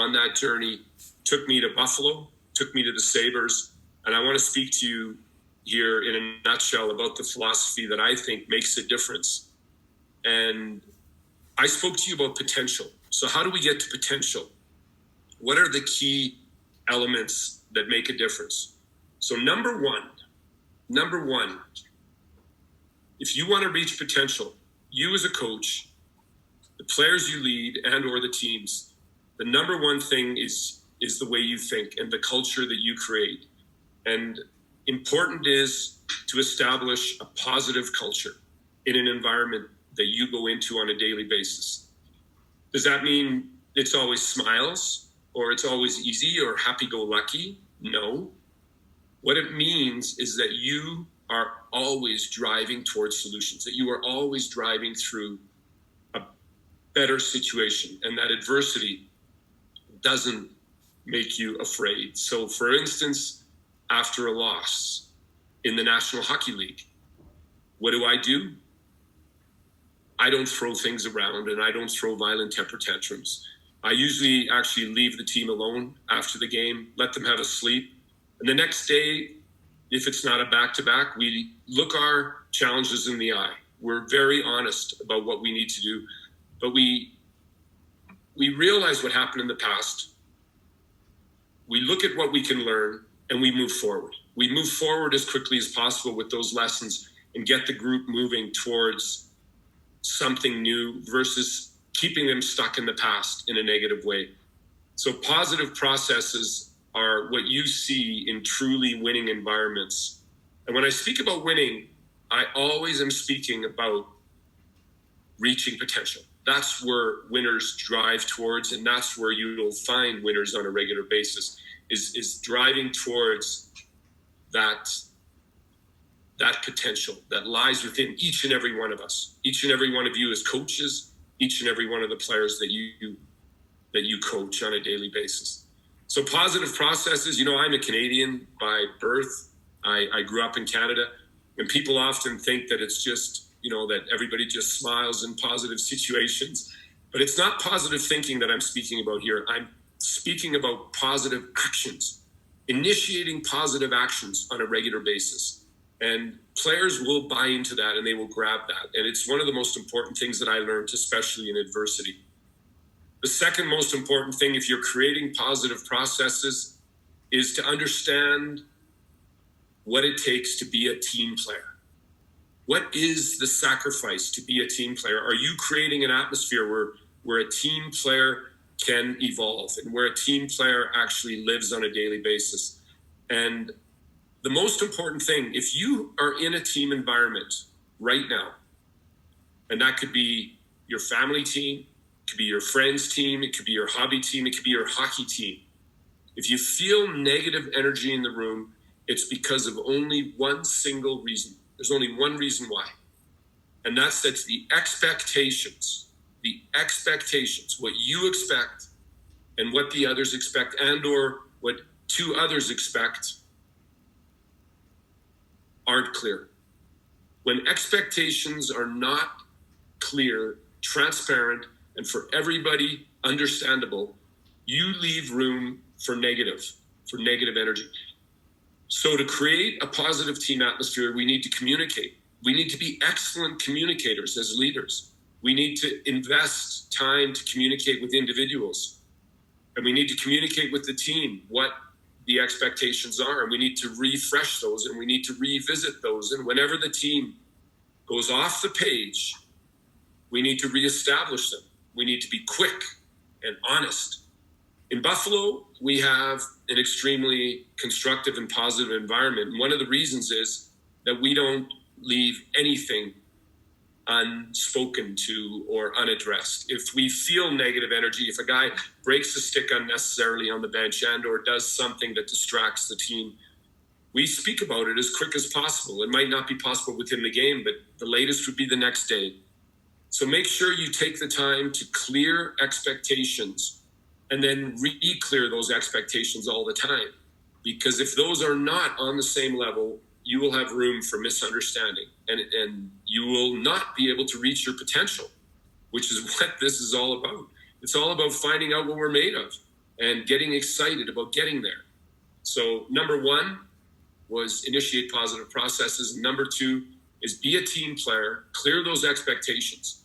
on that journey took me to Buffalo, took me to the Sabres. And I want to speak to you here in a nutshell about the philosophy that I think makes a difference. And I spoke to you about potential. So how do we get to potential? What are the key elements that make a difference? So number one, if you want to reach potential, you as a coach, the players you lead and or the teams, the number one thing is the way you think and the culture that you create. And important is to establish a positive culture in an environment that you go into on a daily basis. Does that mean it's always smiles or it's always easy or happy-go-lucky? No. What it means is that you are always driving towards solutions, that you are always driving through a better situation, and that adversity doesn't make you afraid. So, for instance, after a loss in the National Hockey League, what do? I don't throw things around and I don't throw violent temper tantrums. I usually actually leave the team alone after the game, let them have a sleep. And the next day, if it's not a back-to-back, we look our challenges in the eye. We're very honest about what we need to do, but we realize what happened in the past. We look at what we can learn and we move forward. We move forward as quickly as possible with those lessons and get the group moving towards something new versus keeping them stuck in the past in a negative way. So positive processes are what you see in truly winning environments. And when I speak about winning, I always am speaking about reaching potential. That's where winners drive towards, and that's where you'll find winners on a regular basis, is driving towards that potential that lies within each and every one of us, each and every one of you as coaches, each and every one of the players that you coach on a daily basis. So positive processes, I'm a Canadian by birth. I grew up in Canada, and people often think that it's just, that everybody just smiles in positive situations. But it's not positive thinking that I'm speaking about here. I'm speaking about positive actions, initiating positive actions on a regular basis. And players will buy into that and they will grab that. And it's one of the most important things that I learned, especially in adversity. The second most important thing, if you're creating positive processes, is to understand what it takes to be a team player. What is the sacrifice to be a team player? Are you creating an atmosphere where a team player can evolve and where a team player actually lives on a daily basis? And the most important thing, if you are in a team environment right now, and that could be your family team, it could be your friends team, it could be your hobby team, it could be your hockey team. If you feel negative energy in the room, it's because of only one single reason. There's only one reason why. And that's the expectations, what you expect and what the others expect and or what two others expect aren't clear. When expectations are not clear, transparent, and for everybody understandable, you leave room for negative energy. So to create a positive team atmosphere, we need to communicate. We need to be excellent communicators as leaders. We need to invest time to communicate with individuals. And we need to communicate with the team what the expectations are. And we need to refresh those and we need to revisit those. And whenever the team goes off the page, we need to reestablish them. We need to be quick and honest. In Buffalo, we have an extremely constructive and positive environment. And one of the reasons is that we don't leave anything unspoken to or unaddressed. If we feel negative energy, if a guy breaks the stick unnecessarily on the bench and or does something that distracts the team, we speak about it as quick as possible. It might not be possible within the game, but the latest would be the next day. So make sure you take the time to clear expectations and then re-clear those expectations all the time. Because if those are not on the same level, you will have room for misunderstanding and you will not be able to reach your potential, which is what this is all about. It's all about finding out what we're made of and getting excited about getting there. So number one was initiate positive processes. Number two is be a team player, clear those expectations.